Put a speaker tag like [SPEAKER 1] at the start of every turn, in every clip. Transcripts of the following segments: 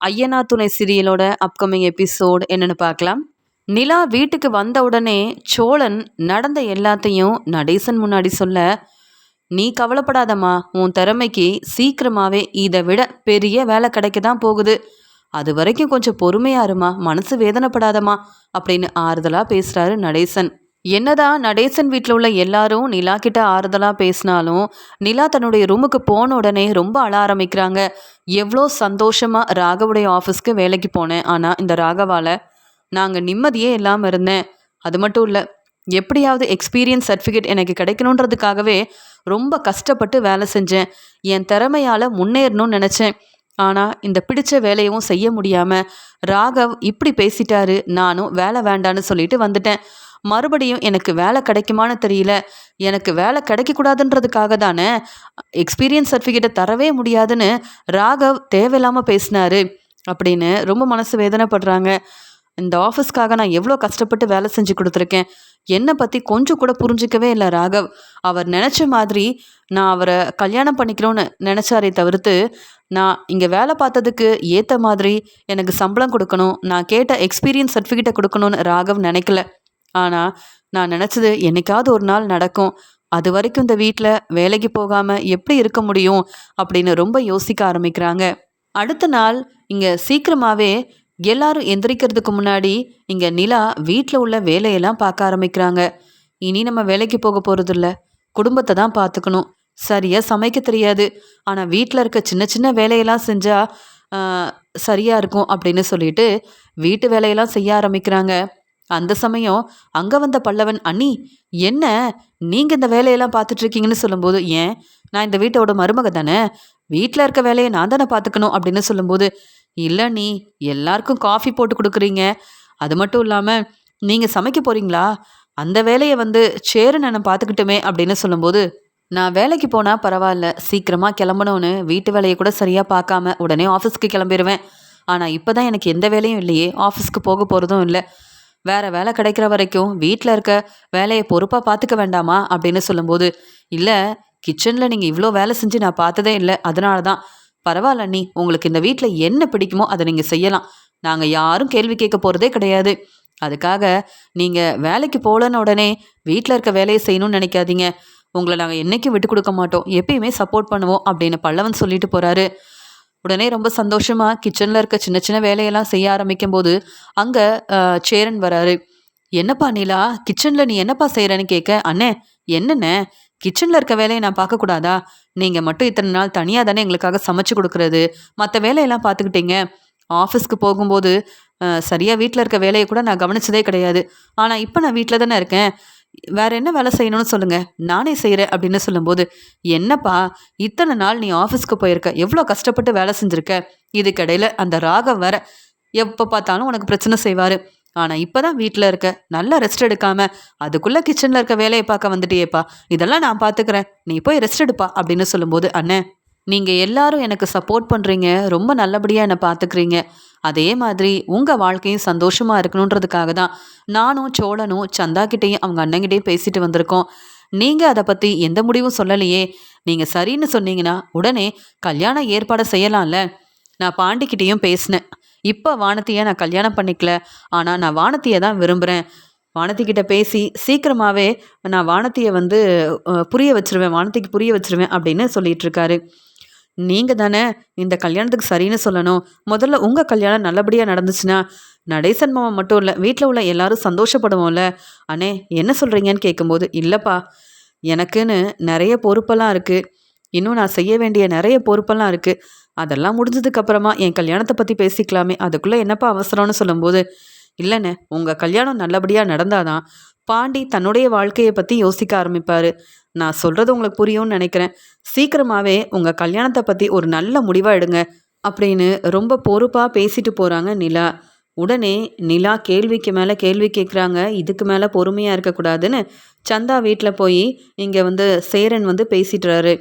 [SPEAKER 1] ஐயனா துணை சீரியலோட upcoming episode என்னன்னு பார்க்கலாம். நிலா வீட்டுக்கு வந்த உடனே சோழன் நடந்த எல்லாத்தையும் நடேசன் முன்னாடி சொல்ல, நீ கவலைப்படாதம்மா, உன் திறமைக்கு சீக்கிரமாவே இதை விட பெரிய வேலை கிடைக்க தான் போகுது. அது வரைக்கும் கொஞ்சம் பொறுமையா இருமா, மனசு வேதனைப்படாதம்மா அப்படின்னு ஆறுதலா பேசுறாரு நடேசன். என்னதான் நடேசன் வீட்டில் உள்ள எல்லாரும் நிலா கிட்ட ஆறுதலாக பேசினாலும் நிலா தன்னுடைய ரூமுக்கு போன உடனே ரொம்ப அழ ஆரம்பிக்கிறாங்க. எவ்வளோ சந்தோஷமாக ராகவுடைய ஆஃபீஸ்க்கு வேலைக்கு போனேன், ஆனால் இந்த ராகவால் நாங்கள் நிம்மதியே இல்லாமல் இருந்தேன். அது மட்டும் இல்லை, எப்படியாவது எக்ஸ்பீரியன்ஸ் சர்டிஃபிகேட் எனக்கு கிடைக்கணுன்றதுக்காகவே ரொம்ப கஷ்டப்பட்டு வேலை செஞ்சேன். என் திறமையால் முன்னேறணும்னு நினச்சேன். ஆனால் இந்த பிடிச்ச வேலையவும் செய்ய முடியாமல் ராகவ் இப்படி பேசிட்டாரு. நானும் வேலை வேண்டான்னு சொல்லிட்டு வந்துட்டேன். மறுபடியும் எனக்கு வேலை கிடைக்குமான்னு தெரியல. எனக்கு வேலை கிடைக்கக்கூடாதுன்றதுக்காக தானே எக்ஸ்பீரியன்ஸ் சர்டிஃபிகேட்டை தரவே முடியாதுன்னு ராகவ் தேவையில்லாமல் பேசினாரு அப்படின்னு ரொம்ப மனசு வேதனைப்படுறாங்க. இந்த ஆஃபீஸ்க்காக நான் எவ்வளோ கஷ்டப்பட்டு வேலை செஞ்சு கொடுத்துருக்கேன். என்னை பற்றி கொஞ்சம் கூட புரிஞ்சிக்கவே இல்லை ராகவ். அவர் நினச்ச மாதிரி நான் அவரை கல்யாணம் பண்ணிக்கணும்னு நினச்சாரே தவிர்த்து, நான் இங்கே வேலை பார்த்ததுக்கு ஏற்ற மாதிரி எனக்கு சம்பளம் கொடுக்கணும், நான் கேட்ட எக்ஸ்பீரியன்ஸ் சர்டிஃபிகேட்டை கொடுக்கணும்னு ராகவ் நினைக்கல. ஆனால் நான் நினச்சது என்னைக்காவது ஒரு நாள் நடக்கும். அது வரைக்கும் இந்த வீட்டில் வேலைக்கு போகாமல் எப்படி இருக்க முடியும் அப்படின்னு ரொம்ப யோசிக்க ஆரம்பிக்கிறாங்க. அடுத்த நாள் இங்கே சீக்கிரமாகவே எல்லாரும் எந்திரிக்கிறதுக்கு முன்னாடி இங்கே நிலா வீட்டில் உள்ள வேலையெல்லாம் பார்க்க ஆரம்பிக்கிறாங்க. இனி நம்ம வேலைக்கு போக போகிறதில்ல, குடும்பத்தை தான் பார்த்துக்கணும். சரியாக சமைக்க தெரியாது, ஆனால் வீட்டில் இருக்க சின்ன சின்ன வேலையெல்லாம் செஞ்சால் சரியாக இருக்கும் அப்படின்னு சொல்லிட்டு வீட்டு வேலையெல்லாம் செய்ய ஆரம்பிக்கிறாங்க. அந்த சமயம் அங்கே வந்த பல்லவன், அண்ணி என்ன நீங்கள் இந்த வேலையெல்லாம் பார்த்துட்ருக்கீங்கன்னு சொல்லும்போது, ஏன் நான் இந்த வீட்டோட மருமக தானே, வீட்டில் இருக்க வேலையை நான் தானே பார்த்துக்கணும் அப்படின்னு சொல்லும்போது, இல்லை நீ எல்லாருக்கும் காஃபி போட்டு கொடுக்குறீங்க, அது மட்டும் இல்லாமல் நீங்கள் சமைக்க போகிறீங்களா, அந்த வேலையை சேரு நான் பார்த்துக்கிட்டுமே அப்படின்னு சொல்லும்போது, நான் வேலைக்கு போனால் பரவாயில்ல, சீக்கிரமாக கிளம்பணும்னு வீட்டு வேலையை கூட சரியாக பார்க்காம உடனே ஆஃபீஸ்க்கு கிளம்பிடுவேன். ஆனால் இப்போ தான் எனக்கு எந்த வேலையும் இல்லையே, ஆஃபீஸ்க்கு போக போகிறதும் இல்லை, வேறு வேலை கிடைக்கிற வரைக்கும் வீட்டில் இருக்க வேலையை பொறுப்பாக பார்த்துக்க வேண்டாமா அப்படின்னு சொல்லும்போது, இல்லை கிச்சனில் நீங்கள் இவ்வளோ வேலை செஞ்சு நான் பார்த்ததே இல்லை, அதனால தான். பரவாயில்ல நீ, உங்களுக்கு இந்த வீட்டில் என்ன பிடிக்குமோ அதை நீங்கள் செய்யலாம், நாங்கள் யாரும் கேள்வி கேட்க போகிறதே கிடையாது. அதுக்காக நீங்கள் வேலைக்கு போகலன்னு உடனே வீட்டில் இருக்க வேலையை செய்யணும்னு நினைக்காதீங்க. உங்களை நாங்கள் என்றைக்கும் விட்டு கொடுக்க மாட்டோம், எப்பயுமே சப்போர்ட் பண்ணுவோம் அப்படின்னு பல்லவன் சொல்லிட்டு போகிறாரு. உடனே ரொம்ப சந்தோஷமாக கிச்சனில் இருக்க சின்ன சின்ன வேலையெல்லாம் செய்ய ஆரம்பிக்கும் போது அங்கே சேரன் வராரு. என்னப்பா நிலா, கிச்சனில் நீ என்னப்பா செய்கிறேன்னு கேட்க, அண்ணே என்னண்ணே கிச்சனில் இருக்க வேலையை நான் பார்க்கக்கூடாதா, நீங்கள் மட்டும் இத்தனை நாள் தனியாக தானே எங்களுக்காக சமைச்சு கொடுக்குறது, மற்ற வேலையெல்லாம் பார்த்துக்கிட்டீங்க. ஆஃபீஸ்க்கு போகும்போது சரியாக வீட்டில் இருக்க வேலையை கூட நான் கவனிச்சதே கிடையாது. ஆனால் இப்போ நான் வீட்டில் தானே இருக்கேன், வேற என்ன வேலை செய்யணும்னு சொல்லுங்க, நானே செய்கிறேன் அப்படின்னு சொல்லும்போது, என்னப்பா இத்தனை நாள் நீ ஆஃபீஸ்க்கு போயிருக்க, எவ்வளோ கஷ்டப்பட்டு வேலை செஞ்சுருக்க, இதுக்கிடையில் அந்த ராகம் வேற எப்போ பார்த்தாலும் உனக்கு பிரச்சனை செய்வார். ஆனால் இப்போ தான் வீட்டில் இருக்க, நல்லா ரெஸ்ட் எடுக்காம அதுக்குள்ளே கிச்சனில் இருக்க வேலையை பார்க்க வந்துட்டியேப்பா, இதெல்லாம் நான் பார்த்துக்கிறேன், நீ போய் ரெஸ்ட் எடுப்பா அப்படின்னு சொல்லும்போது, அண்ணே நீங்கள் எல்லாரும் எனக்கு சப்போர்ட் பண்ணுறீங்க, ரொம்ப நல்லபடியாக என்னை பார்த்துக்கிறீங்க, அதே மாதிரி உங்கள் வாழ்க்கையும் சந்தோஷமாக இருக்கணுன்றதுக்காக தான் நானும் சோழனும் சந்தாக்கிட்டேயும் அவங்க அண்ணங்கிட்டேயும் பேசிட்டு வந்திருக்கோம். நீங்கள் அதை பற்றி எந்த முடிவும் சொல்லலையே, நீங்கள் சரின்னு சொன்னீங்கன்னா உடனே கல்யாண ஏற்பாடை செய்யலாம்ல. நான் பாண்டிக்கிட்டேயும் பேசினேன், இப்போ வானத்தியை நான் கல்யாணம் பண்ணிக்கல, ஆனால் நான் வானத்தியை தான் விரும்புகிறேன். வானத்திக்கிட்ட பேசி சீக்கிரமாகவே நான் வானத்தியை புரிய வச்சிருவேன், வானத்திக்கு புரிய வச்சிருவேன் அப்படின்னு சொல்லிட்டு இருக்காரு. நீங்கள் தானே இந்த கல்யாணத்துக்கு சரின்னு சொல்லணும். முதல்ல உங்கள் கல்யாணம் நல்லபடியாக நடந்துச்சுன்னா நடேசன் மாமா மட்டும் இல்லை, வீட்டில் உள்ள எல்லாரும் சந்தோஷப்படுவோம்ல. அண்ணே என்ன சொல்கிறீங்கன்னு கேட்கும்போது, இல்லைப்பா எனக்குன்னு நிறைய பொறுப்பெல்லாம் இருக்குது, இன்னும் நான் செய்ய வேண்டிய நிறைய பொறுப்பெல்லாம் இருக்குது, அதெல்லாம் முடிஞ்சதுக்கப்புறமா என் கல்யாணத்தை பற்றி பேசிக்கலாமே, அதுக்குள்ளே என்னப்பா அவசரம்னு சொல்லும்போது, இல்லைண்ணே உங்கள் கல்யாணம் நல்லபடியாக நடந்தாதான் பாண்டி தன்னுடைய வாழ்க்கையை பற்றி யோசிக்க ஆரம்பிப்பார். நான் சொல்கிறது உங்களுக்கு புரியும்னு நினைக்கிறேன், சீக்கிரமாகவே உங்கள் கல்யாணத்தை பற்றி ஒரு நல்ல முடிவாக எடுங்க அப்படின்னு ரொம்ப பொறுப்பாக பேசிட்டு போகிறாங்க நிலா. உடனே நிலா கேள்விக்கு மேலே கேள்வி கேட்குறாங்க. இதுக்கு மேலே பொறுமையாக இருக்கக்கூடாதுன்னு சந்தா வீட்டில் போய் இங்கே சேரன் பேசிட்டுறாரு.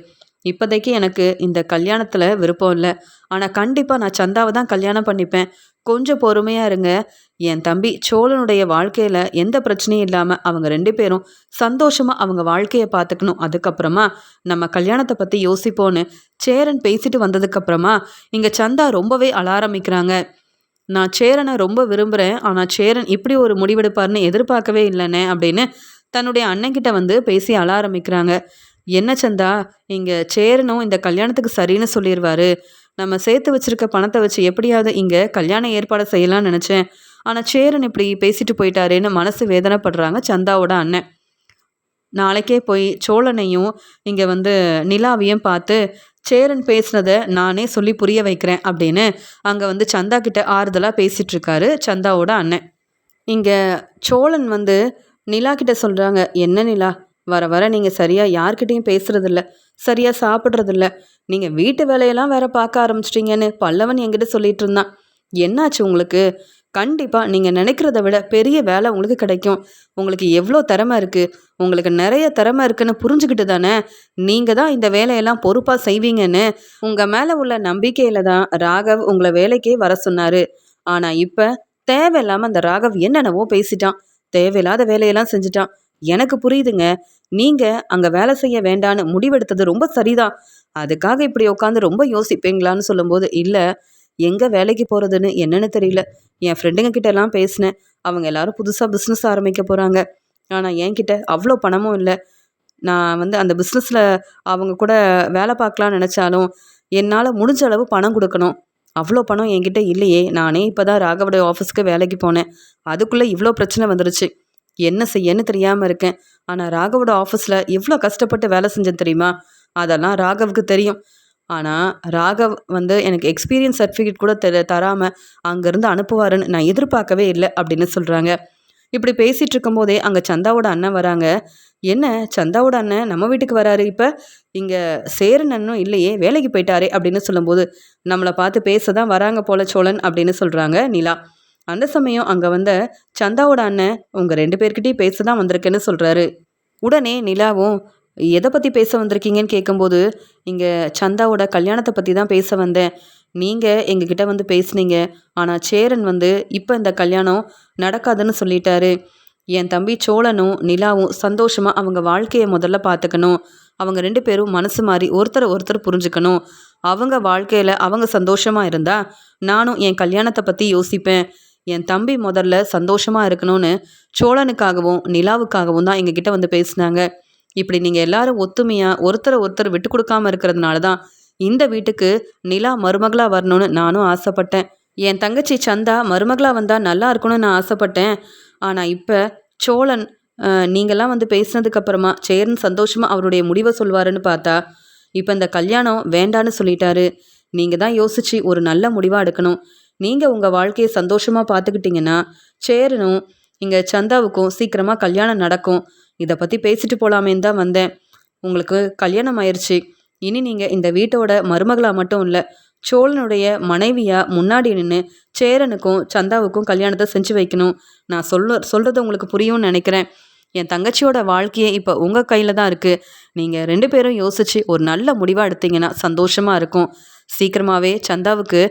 [SPEAKER 1] இப்போதைக்கு எனக்கு இந்த கல்யாணத்தில் விருப்பம் இல்லை. ஆனால் கண்டிப்பாக நான் சந்தாவை தான் கல்யாணம் பண்ணிப்பேன். கொஞ்சம் பொறுமையாக இருங்க. என் தம்பி சோழனுடைய வாழ்க்கையில் எந்த பிரச்சனையும் இல்லாமல் அவங்க 2 பேரும் சந்தோஷமாக அவங்க வாழ்க்கையை பார்த்துக்கணும். அதுக்கப்புறமா நம்ம கல்யாணத்தை பற்றி யோசிப்போன்னு சேரன் பேசிட்டு வந்ததுக்கப்புறமா இங்கே சந்தா ரொம்பவே அழ ஆரம்பிக்கிறாங்க. நான் சேரனை ரொம்ப விரும்புகிறேன். ஆனால் சேரன் இப்படி ஒரு முடிவெடுப்பார்னு எதிர்பார்க்கவே இல்லைண்ணே அப்படின்னு தன்னுடைய அண்ணன்கிட்ட வந்து பேசி அழ ஆரம்பிக்கிறாங்க. என்ன சந்தா, இங்கே சேரனும் இந்த கல்யாணத்துக்கு சரின்னு சொல்லிடுவாரு. நம்ம சேர்த்து வச்சிருக்க பணத்தை வச்சு எப்படியாவது இங்கே கல்யாண ஏற்பாடு செய்யலாம்னு நினச்சேன். ஆனால் சேரன் இப்படி பேசிட்டு போயிட்டாரேன்னு மனசு வேதனைப்படுறாங்க சந்தாவோட அண்ணன். நாளைக்கே போய் சோழனையும் இங்கே வந்து நிலாவையும் பார்த்து சேரன் பேசுனதை நானே சொல்லி புரிய வைக்கிறேன் அப்படின்னு அங்கே வந்து சந்தா கிட்ட ஆறுதலாக பேசிகிட்டு இருக்காரு சந்தாவோட அண்ணன். இங்கே சோழன் வந்து நிலா கிட்ட சொல்கிறாங்க, என்ன நிலா, வர வர நீங்கள் சரியாக யார்கிட்டையும் பேசுகிறதில்ல, சரியாக சாப்பிட்றதில்ல, நீங்கள் வீட்டு வேலையெல்லாம் வேற பார்க்க ஆரம்பிச்சிட்டிங்கன்னு பல்லவன் என்கிட்ட சொல்லிட்டு இருந்தான். என்னாச்சு உங்களுக்கு? கண்டிப்பாக நீங்கள் நினைக்கிறத விட பெரிய வேலை உங்களுக்கு கிடைக்கும். உங்களுக்கு எவ்வளோ திறமை இருக்குது, உங்களுக்கு நிறைய திறமை இருக்குன்னு புரிஞ்சுக்கிட்டு தானே நீங்கள் தான் இந்த வேலையெல்லாம் பொறுப்பாக செய்வீங்கன்னு உங்கள் மேலே உள்ள நம்பிக்கையில் தான் ராகவ் உங்களை வேலைக்கே வர சொன்னார். ஆனால் இப்போ தேவையில்லாமல் அந்த ராகவ் என்னென்னவோ பேசிட்டான், தேவையில்லாத வேலையெல்லாம் செஞ்சுட்டான். எனக்கு புரியுதுங்க, நீங்கள் அங்கே வேலை செய்ய வேண்டான்னு முடிவெடுத்தது ரொம்ப சரிதான். அதுக்காக இப்படி உட்காந்து ரொம்ப யோசிப்பீங்களான்னு சொல்லும்போது, இல்லை, எங்கே வேலைக்கு போகிறதுன்னு என்னன்னு தெரியல. என் ஃப்ரெண்டுங்க கிட்ட எல்லாம் பேசினேன், அவங்க எல்லாரும் புதுசாக பிஸ்னஸ் ஆரம்பிக்க போகிறாங்க. ஆனால் என்கிட்ட அவ்வளோ பணமும் இல்லை. நான் வந்து அந்த பிஸ்னஸில் அவங்க கூட வேலை பார்க்கலான்னு நினச்சாலும் என்னால் முடிஞ்ச அளவு பணம் கொடுக்கணும். அவ்வளோ பணம் என்கிட்ட இல்லையே. நானே இப்போ தான் ராகவோட ஆஃபீஸ்க்கு வேலைக்கு போனேன், அதுக்குள்ளே இவ்வளோ பிரச்சனை வந்துருச்சு. என்ன செய்யன்னு தெரியாமல் இருக்கேன். ஆனால் ராகவோட ஆஃபீஸில் எவ்வளோ கஷ்டப்பட்டு வேலை செஞ்சேன் தெரியுமா? அதெல்லாம் ராகவுக்கு தெரியும். ஆனால் ராகவ் வந்து எனக்கு எக்ஸ்பீரியன்ஸ் சர்டிஃபிகேட் கூட தராமல் அங்கேருந்து அனுப்புவாருன்னு நான் எதிர்பார்க்கவே இல்லை அப்படின்னு சொல்கிறாங்க. இப்படி பேசிகிட்டு இருக்கும்போதே அங்கே சந்தாவோட அண்ணன் வராங்க. என்ன, சந்தாவோட அண்ணன் நம்ம வீட்டுக்கு வராரு, இப்போ இங்கே சேரன் அண்ணனும் இல்லையே, வேலைக்கு போயிட்டாரே அப்படின்னு சொல்லும்போது, நம்மளை பார்த்து பேச தான் வராங்க போல சோழன் அப்படின்னு சொல்கிறாங்க நிலா. அந்த சமயம் அங்கே வந்த சந்தாவோட அண்ணன் உங்கள் 2 பேர்கிட்டையும் பேச தான் வந்திருக்கேன்னு சொல்கிறாரு. உடனே நிலாவும் எதை பற்றி பேச வந்திருக்கீங்கன்னு கேட்கும்போது, இங்கே சந்தாவோட கல்யாணத்தை பற்றி தான் பேச வந்தேன். நீங்கள் எங்ககிட்ட வந்து பேசுனீங்க, ஆனால் சேரன் வந்து இப்போ இந்த கல்யாணம் நடக்காதுன்னு சொல்லிட்டாரு. என் தம்பி சோழனும் நிலாவும் சந்தோஷமாக அவங்க வாழ்க்கையை முதல்ல பார்த்துக்கணும். அவங்க 2 பேரும் மனசு மாறி ஒருத்தரை ஒருத்தர் புரிஞ்சுக்கணும். அவங்க வாழ்க்கையில் அவங்க சந்தோஷமாக இருந்தால் நானும் என் கல்யாணத்தை பற்றி யோசிப்பேன். என் தம்பி முதல்ல சந்தோஷமாக இருக்கணும்னு சோழனுக்காகவும் நிலாவுக்காகவும் தான் எங்ககிட்ட வந்து பேசினாங்க. இப்படி நீங்கள் எல்லாரும் ஒத்துமையாக ஒருத்தரை ஒருத்தர் விட்டு கொடுக்காம இருக்கிறதுனால தான் இந்த வீட்டுக்கு நிலா மருமகளாக வரணும்னு நானும் ஆசைப்பட்டேன். என் தங்கச்சி சந்தா மருமகளாக வந்தால் நல்லா இருக்கணும்னு நான் ஆசைப்பட்டேன். ஆனால் இப்போ சோழன் நீங்கள்லாம் வந்து பேசினதுக்கப்புறமா சேரன் சந்தோஷமாக அவருடைய முடிவை சொல்வாருன்னு பார்த்தா இப்போ இந்த கல்யாணம் வேண்டான்னு சொல்லிட்டாரு. நீங்கள் தான் யோசித்து ஒரு நல்ல முடிவாக எடுக்கணும். நீங்கள் உங்கள் வாழ்க்கையை சந்தோஷமாக பார்த்துக்கிட்டிங்கன்னா சேரனும் இங்கே சந்தாவுக்கும் சீக்கிரமாக கல்யாணம் நடக்கும். இதை பற்றி பேசிட்டு போகலாமேன்னு தான் வந்தேன். உங்களுக்கு கல்யாணம் ஆயிடுச்சு, இனி நீங்கள் இந்த வீட்டோட மருமகளாக மட்டும் இல்லை, சோழனுடைய மனைவியாக முன்னாடி நின்று சேரனுக்கும் சந்தாவுக்கும் கல்யாணத்தை செஞ்சு வைக்கணும். நான் சொல்கிறது உங்களுக்கு புரியும்னு நினைக்கிறேன். என் தங்கச்சியோட வாழ்க்கையே இப்போ உங்கள் கையில் தான் இருக்குது. நீங்கள் 2 பேரும் யோசித்து ஒரு நல்ல முடிவாக எடுத்தீங்கன்னா சந்தோஷமாக இருக்கும். சீக்கிரமாகவே சந்தாவுக்கு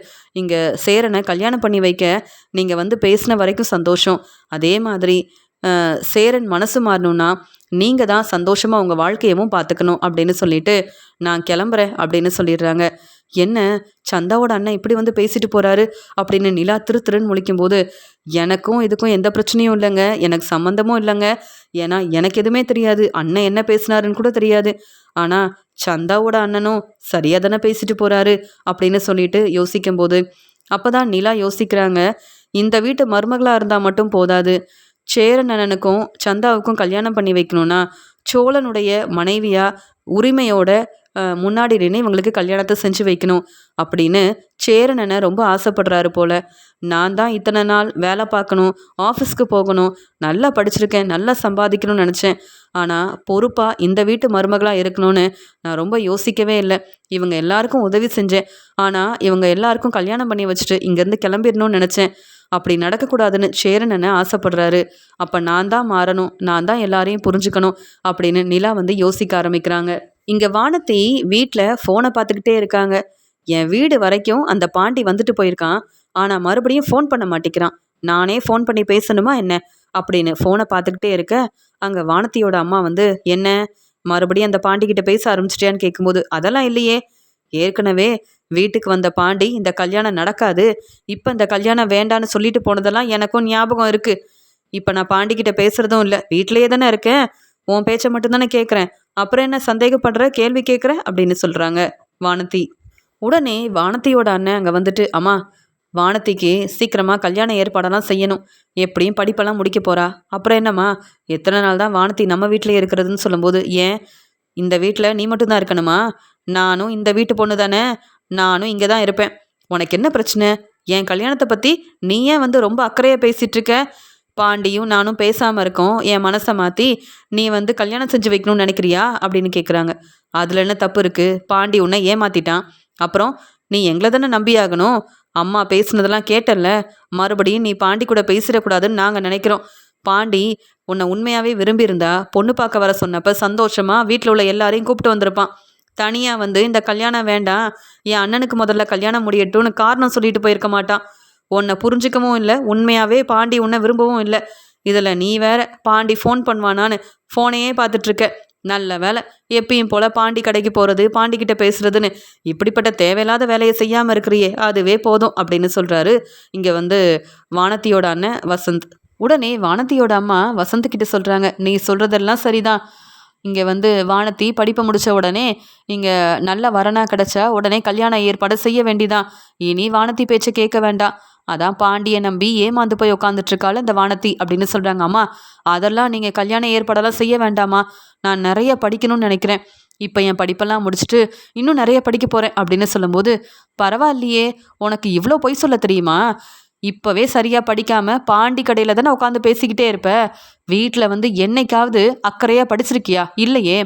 [SPEAKER 1] இங்கே சேரனை கல்யாணம் பண்ணி வைக்க நீங்கள் வந்து பேசின வரைக்கும் சந்தோஷம். அதே மாதிரி சேரன் மனசு மாறணும்னா நீங்கள் தான் சந்தோஷமாக உங்கள் வாழ்க்கையவும் பார்த்துக்கணும் அப்படின்னு சொல்லிட்டு நான் கிளம்புறேன் அப்படின்னு சொல்லிடுறாங்க. என்ன, சந்தாவோட அண்ணன் இப்படி வந்து பேசிட்டு போகிறாரு அப்படின்னு நிலா திருன்னு முழிக்கும்போது, எனக்கும் இதுக்கும் எந்த பிரச்சனையும் இல்லைங்க, எனக்கு சம்மந்தமும் இல்லைங்க. ஏன்னா எனக்கு எதுவுமே தெரியாது, அண்ணன் என்ன பேசினாருன்னு கூட தெரியாது. ஆனால் சந்தாவோட அண்ணனும் சரியாக தானே பேசிட்டு போகிறாரு அப்படின்னு சொல்லிட்டு யோசிக்கும்போது அப்போ தான் நிலா யோசிக்கிறாங்க, இந்த வீட்டு மருமகளாக இருந்தால் மட்டும் போதாது, சேரன் அண்ணனுக்கும் சந்தாவுக்கும் கல்யாணம் பண்ணி வைக்கணும்னா சோழனுடைய மனைவியாக உரிமையோட முன்னாடி நின்று இவங்களுக்கு கல்யாணத்தை செஞ்சு வைக்கணும் அப்படின்னு சேரன் அண்ணன் ரொம்ப ஆசைப்படுறாரு போல். நான் தான் இத்தனை நாள் வேலை பார்க்கணும், ஆஃபீஸ்க்கு போகணும், நல்லா படிச்சிருக்கேன், நல்லா சம்பாதிக்கணும்னு நினச்சேன். ஆனால் பொறுப்பாக இந்த வீட்டு மருமகளாக இருக்கணும்னு நான் ரொம்ப யோசிக்கவே இல்லை. இவங்க எல்லாருக்கும் உதவி செஞ்சேன், ஆனால் இவங்க எல்லாருக்கும் கல்யாணம் பண்ணி வச்சுட்டு இங்கேருந்து கிளம்பிடணும்னு நினச்சேன். அப்படி நடக்கக்கூடாதுன்னு சேரன் அண்ணன் ஆசைப்படுறாரு. அப்போ நான் தான் மாறணும், நான் தான் எல்லாரையும் புரிஞ்சுக்கணும் அப்படின்னு நிலா வந்து யோசிக்க ஆரம்பிக்கிறாங்க. இங்கே வானதி வீட்டில் ஃபோனை பார்த்துக்கிட்டே இருக்காங்க. என் வீடு வரைக்கும் அந்த பாண்டி வந்துட்டு போயிருக்கான். ஆனால் மறுபடியும் ஃபோன் பண்ண மாட்டேங்கிறான். நானே ஃபோன் பண்ணி பேசணுமா என்ன அப்படின்னு ஃபோனை பார்த்துக்கிட்டே இருக்க, அங்கே வானதியோட அம்மா வந்து, என்ன மறுபடியும் அந்த பாண்டிக்கிட்ட பேச ஆரம்பிச்சிட்டியான்னு கேட்கும்போது, அதெல்லாம் இல்லையே, ஏற்கனவே வீட்டுக்கு வந்த பாண்டி இந்த கல்யாணம் நடக்காது, இப்போ இந்த கல்யாணம் வேண்டான்னு சொல்லிட்டு போனதெல்லாம் எனக்கும் ஞாபகம் இருக்குது. இப்போ நான் பாண்டிக்கிட்ட பேசுகிறதும் இல்லை, வீட்டிலையே தானே இருக்கேன், உன் பேச்சை மட்டும்தானே கேட்குறேன், அப்புறம் என்ன சந்தேகப்படுற, கேள்வி கேட்குற அப்படின்னு சொல்கிறாங்க வானதி. உடனே வானதியோட அண்ணன் அங்கே வந்துட்டு, அம்மா வானதிக்கு சீக்கிரமாக கல்யாண ஏற்பாடெல்லாம் செய்யணும், எப்படியும் படிப்பெல்லாம் முடிக்க போகிறா, அப்புறம் என்னம்மா எத்தனை நாள் தான் வானதி நம்ம வீட்டிலே இருக்கிறதுன்னு சொல்லும்போது, ஏன் இந்த வீட்டில் நீ மட்டும்தான் இருக்கணுமா, நானும் இந்த வீட்டு பொண்ணு தானே, நானும் இங்கே தான் இருப்பேன், உனக்கு என்ன பிரச்சனை, என் கல்யாணத்தை பற்றி நீ ஏன் வந்து ரொம்ப அக்கறையாக பேசிகிட்ருக்க, பாண்டியும் நானும் பேசாமல் இருக்கோம், என் மனசை மாற்றி நீ வந்து கல்யாணம் செஞ்சு வைக்கணும்னு நினைக்கிறியா அப்படின்னு கேட்குறாங்க. அதில் என்ன தப்பு இருக்குது, பாண்டி உன்னை ஏமாற்றிட்டான், அப்புறம் நீ எங்களை தானே நம்பியாகணும், அம்மா பேசுனதெல்லாம் கேட்டல்ல, மறுபடியும் நீ பாண்டி கூட பேசிடக்கூடாதுன்னு நாங்கள் நினைக்கிறோம். பாண்டி உன்னை உண்மையாகவே விரும்பியிருந்தா பொண்ணு பார்க்க வர சொன்னப்போ சந்தோஷமாக வீட்டில் உள்ள எல்லாரையும் கூப்பிட்டு வந்திருப்பான். தனியாக வந்து இந்த கல்யாணம் வேண்டாம், என் அண்ணனுக்கு முதல்ல கல்யாணம் முடியட்டும்னு காரணம் சொல்லிட்டு போயிருக்க மாட்டான். உன்னை புரிஞ்சிக்கவும் இல்லை, உண்மையாகவே பாண்டி உன்னை விரும்பவும் இல்லை. இதில் நீ வேற பாண்டி ஃபோன் பண்ணுவானான்னு ஃபோனையே பார்த்துட்ருக்க. நல்ல வேலை, எப்பயும் போல் பாண்டி கடைக்கு போகிறது, பாண்டிக்கிட்ட பேசுகிறதுன்னு இப்படிப்பட்ட தேவையில்லாத வேலையை செய்யாமல் இருக்கிறியே, அதுவே போதும் அப்படின்னு சொல்கிறாரு இங்கே வந்து வானதியோட அண்ணன் வசந்த். உடனே வானதியோட அம்மா வசந்த்கிட்ட சொல்கிறாங்க, நீ சொல்கிறதெல்லாம் சரிதான், இங்கே வந்து வானதி படிப்பை முடித்த உடனே இங்கே நல்ல வரனா கிடச்சா உடனே கல்யாண ஏற்பாடு செய்ய வேண்டிதான், இனி வானதி பேச்சை கேட்க வேண்டாம், அதான் பாண்டியை நம்பி ஏமாந்து போய் உட்காந்துட்ருக்காள் இந்த வானதி அப்படின்னு சொல்கிறாங்க. அம்மா அதெல்லாம் நீங்கள் கல்யாண ஏற்பாடெல்லாம் செய்ய வேண்டாமா, நான் நிறைய படிக்கணும்னு நினைக்கிறேன், இப்போ என் படிப்பெல்லாம் முடிச்சுட்டு இன்னும் நிறைய படிக்க போகிறேன் அப்படின்னு சொல்லும்போது, பரவாயில்லையே உனக்கு இவ்வளோ பொய் சொல்ல தெரியுமா, இப்போவே சரியாக படிக்காமல் பாண்டி கடையில் தானே உட்காந்து பேசிக்கிட்டே இருப்ப, வீட்டில் வந்து என்னைக்காவது அக்கறையாக படிச்சிருக்கியா, இல்லையே,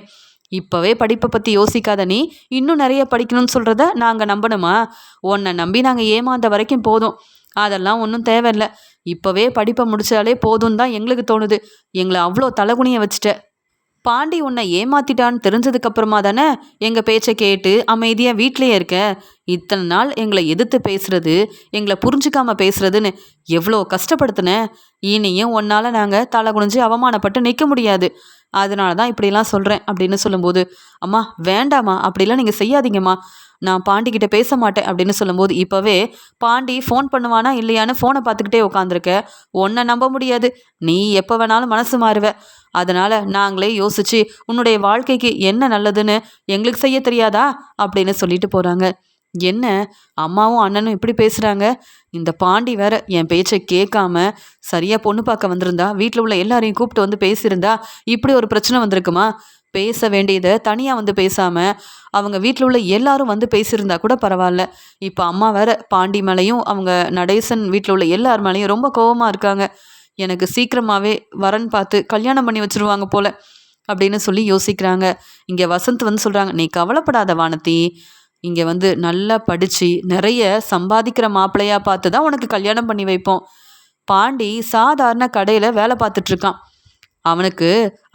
[SPEAKER 1] இப்போவே படிப்பை பற்றி யோசிக்காத நீ இன்னும் நிறைய படிக்கணும்னு சொல்கிறத நாங்கள் நம்பணுமா, உன்னை நம்பி நாங்கள் ஏமாந்த வரைக்கும் போதும், அதெல்லாம் ஒன்றும் தேவையில்லை, இப்போவே படிப்பை முடித்தாலே போதும் தான் எங்களுக்கு தோணுது, எங்களை அவ்வளோ தலகுனியை வச்சுட்ட, பாண்டி உன்னை ஏமாத்திட்டான்னு தெரிஞ்சதுக்கப்புறமா தானே எங்கள் பேச்சை கேட்டு அமைதியாக வீட்டிலையே இருக்க, இத்தனை நாள் எங்களை எதிர்த்து பேசுறது, எங்களை புரிஞ்சுக்காமல் பேசுறதுன்னு எவ்வளோ கஷ்டப்படுத்தின, இனியும் உன்னால் நாங்கள் தலை குனிஞ்சு அவமானப்பட்டு நிற்க முடியாது, அதனால தான் இப்படிலாம் சொல்கிறேன் அப்படின்னு சொல்லும்போது, அம்மா வேண்டாம்மா அப்படிலாம் நீங்கள் செய்யாதீங்கம்மா, நான் பாண்டிக்கிட்ட பேச மாட்டேன் அப்படின்னு சொல்லும்போது, இப்போவே பாண்டி ஃபோன் பண்ணுவானா இல்லையான்னு ஃபோனை பார்த்துக்கிட்டே உட்காந்துருக்க, உன்னை நம்ப முடியாது, நீ எப்போ வேணாலும் மனசு மாறுவ, அதனால் நாங்களே யோசித்து உன்னுடைய வாழ்க்கைக்கு என்ன நல்லதுன்னு எங்களுக்கு செய்ய தெரியாதா அப்படின்னு சொல்லிட்டு போகிறாங்க. என்ன அம்மாவும் அண்ணனும் இப்படி பேசுகிறாங்க, இந்த பாண்டி வேற என் பேச்சை கேட்காம சரியாக பொண்ணு பார்க்க வந்திருந்தா, வீட்டில் உள்ள எல்லாரையும் கூப்பிட்டு வந்து பேசியிருந்தா இப்படி ஒரு பிரச்சனை வந்திருக்குமா, பேச வேண்டியதை தனியாக வந்து பேசாமல் அவங்க வீட்டில் உள்ள எல்லாரும் வந்து பேசியிருந்தா கூட பரவாயில்ல, இப்போ அம்மா வேற பாண்டி மேலேயும் அவங்க நடேசன் வீட்டில் உள்ள எல்லார் மேலேயும் ரொம்ப கோபமாக இருக்காங்க, எனக்கு சீக்கிரமாகவே வரன் பார்த்து கல்யாணம் பண்ணி வச்சுருவாங்க போல அப்படின்னு சொல்லி யோசிக்கிறாங்க. இங்கே வசந்த் வந்து சொல்கிறாங்க, நீ கவலைப்படாத வானதி, இங்கே வந்து நல்லா படித்து நிறைய சம்பாதிக்கிற மாப்பிள்ளையாக பார்த்து தான் உனக்கு கல்யாணம் பண்ணி வைப்போம், பாண்டி சாதாரண கடையில் வேலை பார்த்துட்ருக்கான், அவனுக்கு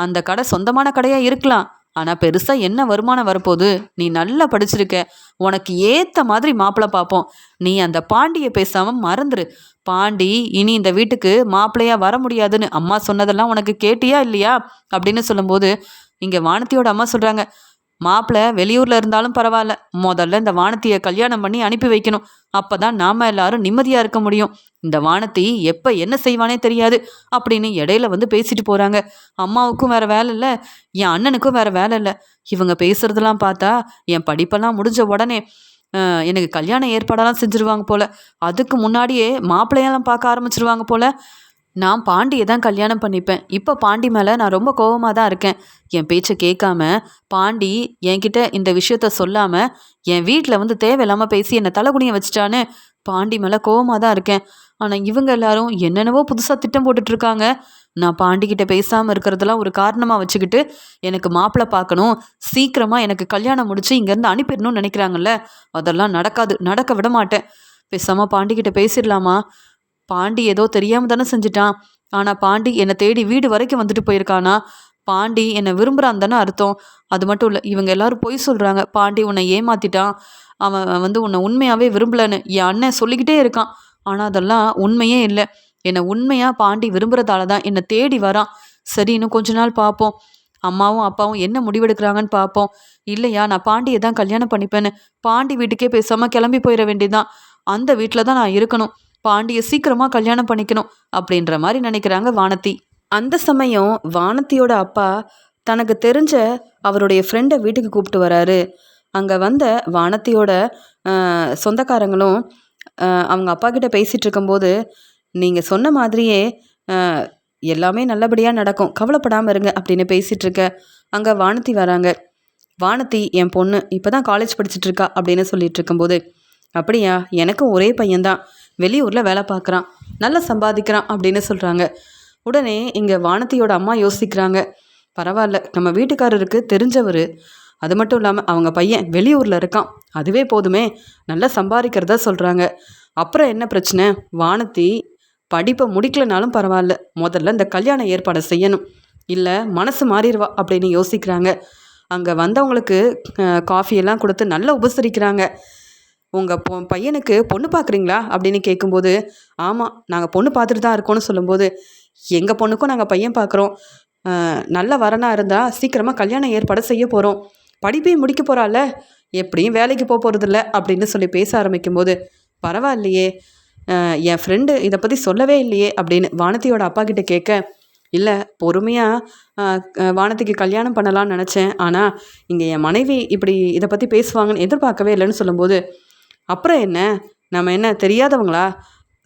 [SPEAKER 1] அந்த கடை சொந்தமான கடையாக இருக்கலாம், ஆனால் பெருசாக என்ன வருமானம் வரப்போகுது, நீ நல்லா படிச்சிருக்க, உனக்கு ஏற்ற மாதிரி மாப்பிள்ளை பார்ப்போம், நீ அந்த பாண்டியை பேசாமல் மறந்துரு, பாண்டி இனி இந்த வீட்டுக்கு மாப்பிள்ளையாக வர முடியாதுன்னு அம்மா சொன்னதெல்லாம் உனக்கு கேட்டியா இல்லையா அப்படின்னு சொல்லும்போது, இங்கே வானதியோட அம்மா சொல்கிறாங்க, மாப்பிள்ளை வெளியூரில் இருந்தாலும் பரவாயில்ல, முதல்ல இந்த வானதியை கல்யாணம் பண்ணி அனுப்பி வைக்கணும், அப்போ தான் நாம் எல்லாரும் நிம்மதியாக இருக்க முடியும், இந்த வானதி எப்போ என்ன செய்வானே தெரியாது அப்படின்னு இடையில வந்து பேசிட்டு போகிறாங்க. அம்மாவுக்கும் வேறு வேலை இல்லை, என் அண்ணனுக்கும் வேறு வேலை இல்லை, இவங்க பேசுகிறதெல்லாம் பார்த்தா என் படிப்பெல்லாம் முடிஞ்ச உடனே எனக்கு கல்யாண ஏற்பாடெல்லாம் செஞ்சுருவாங்க போல், அதுக்கு முன்னாடியே மாப்பிள்ளையெல்லாம் பார்க்க ஆரம்பிச்சிருவாங்க போல், நான் பாண்டியை தான் கல்யாணம் பண்ணிப்பேன், இப்போ பாண்டி மேலே நான் ரொம்ப கோபமாக தான் இருக்கேன், என் பேச்சை கேட்காம பாண்டி என்கிட்ட இந்த விஷயத்த சொல்லாமல் என் வீட்டில் வந்து தேவையில்லாமல் பேசி என்னை தலைகுனியை வச்சுட்டான்னு பாண்டி மேலே கோபமாக தான் இருக்கேன், ஆனால் இவங்க எல்லாரும் என்னென்னவோ புதுசாக திட்டம் போட்டுட்ருக்காங்க, நான் பாண்டிக்கிட்ட பேசாமல் இருக்கிறதெல்லாம் ஒரு காரணமாக வச்சுக்கிட்டு எனக்கு மாப்பிள்ளை பார்க்கணும், சீக்கிரமாக எனக்கு கல்யாணம் முடித்து இங்கேருந்து அனுப்பிடணும்னு நினைக்கிறாங்கல்ல, அதெல்லாம் நடக்காது, நடக்க விட மாட்டேன், பேசாமல் பாண்டிக்கிட்ட பேசிடலாமா, பாண்டி ஏதோ தெரியாமல் தானே செஞ்சிட்டான், ஆனால் பாண்டி என்னை தேடி வீடு வரைக்கும் வந்துட்டு போயிருக்கானா, பாண்டி என்னை விரும்புகிறான் தானே அர்த்தம். அது மட்டும் இல்லை, இவங்க எல்லாரும் பொய் சொல்கிறாங்க. பாண்டி உன்னை ஏமாத்திட்டான், அவன் வந்து உன்னை உண்மையாகவே விரும்பலன்னு என் அண்ணன் சொல்லிக்கிட்டே இருக்கான். ஆனால் அதெல்லாம் உண்மையே இல்லை. என்னை உண்மையாக பாண்டி விரும்புகிறதால தான் என்னை தேடி வரான். சரி, இன்னும் கொஞ்ச நாள் பார்ப்போம். அம்மாவும் அப்பாவும் என்ன முடிவெடுக்கிறாங்கன்னு பார்ப்போம். இல்லையா நான் பாண்டியை தான் கல்யாணம் பண்ணிப்பேன்னு பாண்டி வீட்டுக்கே பேசாமல் கிளம்பி போயிட வேண்டியதுதான். அந்த வீட்டில் தான் நான் இருக்கணும். பாண்டியை சீக்கிரமாக கல்யாணம் பண்ணிக்கணும் அப்படின்ற மாதிரி நினைக்கிறாங்க வானதி. அந்த சமயம் வானதியோட அப்பா தனக்கு தெரிஞ்ச அவருடைய ஃப்ரெண்டை வீட்டுக்கு கூப்பிட்டு வராரு. அங்கே வந்த வானதியோட சொந்தக்காரங்களும் அவங்க அப்பா கிட்ட பேசிகிட்டு இருக்கும்போது, நீங்கள் சொன்ன மாதிரியே எல்லாமே நல்லபடியாக நடக்கும், கவலைப்படாமல் இருங்க அப்படின்னு பேசிகிட்டு இருக்க அங்கே வானதி வராங்க. வானதி என் பொண்ணு இப்போ தான் காலேஜ் படிச்சுட்டு இருக்கா அப்படின்னு சொல்லிட்டு இருக்கும்போது, அப்படியா, எனக்கும் ஒரே பையன்தான், வெளியூரில் வேலை பார்க்குறான், நல்லா சம்பாதிக்கிறான் அப்படின்னு சொல்கிறாங்க. உடனே இங்கே வானதியோட அம்மா யோசிக்கிறாங்க, பரவாயில்ல, நம்ம வீட்டுக்காரருக்கு தெரிஞ்சவர், அது மட்டும் இல்லாமல் அவங்க பையன் வெளியூரில் இருக்கான், அதுவே போதுமே, நல்லா சம்பாதிக்கிறதா சொல்கிறாங்க. அப்புறம் என்ன பிரச்சனை, வானதி படிப்பை முடிக்கலனாலும் பரவாயில்ல, முதல்ல இந்த கல்யாண ஏற்பாடை செய்யணும், இல்லை மனசு மாறிடுவா அப்படின்னு யோசிக்கிறாங்க. அங்கே வந்தவங்களுக்கு காஃபியெல்லாம் கொடுத்து நல்லா உபசரிக்கிறாங்க. உங்கள் பையனுக்கு பொண்ணு பார்க்குறீங்களா அப்படின்னு கேட்கும்போது, ஆமாம் நாங்கள் பொண்ணு பார்த்துட்டு தான் இருக்கோன்னு சொல்லும்போது, எங்கள் பொண்ணுக்கும் நாங்கள் பையன் பார்க்குறோம், நல்ல வரனாக இருந்தால் சீக்கிரமாக கல்யாண ஏற்பாடு செய்ய போகிறோம், படிப்பையும் முடிக்க போகிறாள், எப்படியும் வேலைக்கு போக போகிறதில்ல அப்படின்னு சொல்லி பேச ஆரம்பிக்கும்போது, பரவாயில்லையே, என் ஃப்ரெண்டு இதை பற்றி சொல்லவே இல்லையே அப்படின்னு வானதியோட அப்பா கிட்ட கேட்க, இல்லை பொறுமையாக வானதிக்கு கல்யாணம் பண்ணலான்னு நினச்சேன், ஆனால் இங்கே என் மனைவி இப்படி இதை பற்றி பேசுவாங்கன்னு எதிர்பார்க்கவே இல்லைன்னு சொல்லும்போது, அப்புறம் என்ன, நம்ம என்ன தெரியாதவங்களா,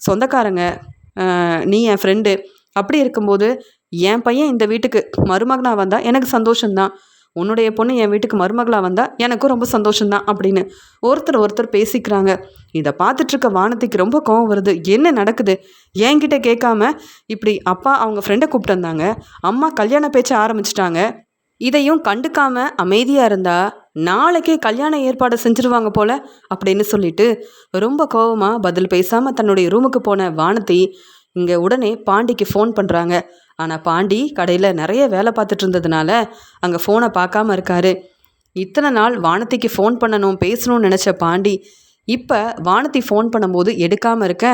[SPEAKER 1] சொந்தக்காரங்க, நீ என் ஃப்ரெண்டு, அப்படி இருக்கும்போது என் பையன் இந்த வீட்டுக்கு மருமகனாக வந்தால் எனக்கு சந்தோஷம்தான், உன்னுடைய பொண்ணு என் வீட்டுக்கு மருமகளாக வந்தால் எனக்கும் ரொம்ப சந்தோஷம்தான் அப்படின்னு ஒருத்தர் பேசிக்கிறாங்க. இதை பார்த்துட்ருக்க வானதிக்கு ரொம்ப கோவம் வருது. என்ன நடக்குது, என்கிட்ட கேட்காம இப்படி அப்பா அவங்க ஃப்ரெண்டை கூப்பிட்டு வந்தாங்க, அம்மா கல்யாண பேச்ச ஆரம்பிச்சிட்டாங்க, இதையும் கண்டுக்காம அமைதியாக இருந்தா நாளைக்கே கல்யாண ஏற்பாடு செஞ்சுருவாங்க போல அப்படின்னு சொல்லிட்டு ரொம்ப கோவமாக பதில் பேசாமல் தன்னுடைய ரூமுக்கு போன வானதி இங்கே உடனே பாண்டிக்கு ஃபோன் பண்ணுறாங்க. ஆனால் பாண்டி கடையில் நிறைய வேலை பார்த்துட்டு இருந்ததுனால அங்கே ஃபோனை பார்க்காம இருக்காரு. இத்தனை நாள் வானதிக்கு ஃபோன் பண்ணணும் பேசணும்னு நினச்ச பாண்டி இப்போ வானதி ஃபோன் பண்ணும்போது எடுக்காமல் இருக்க,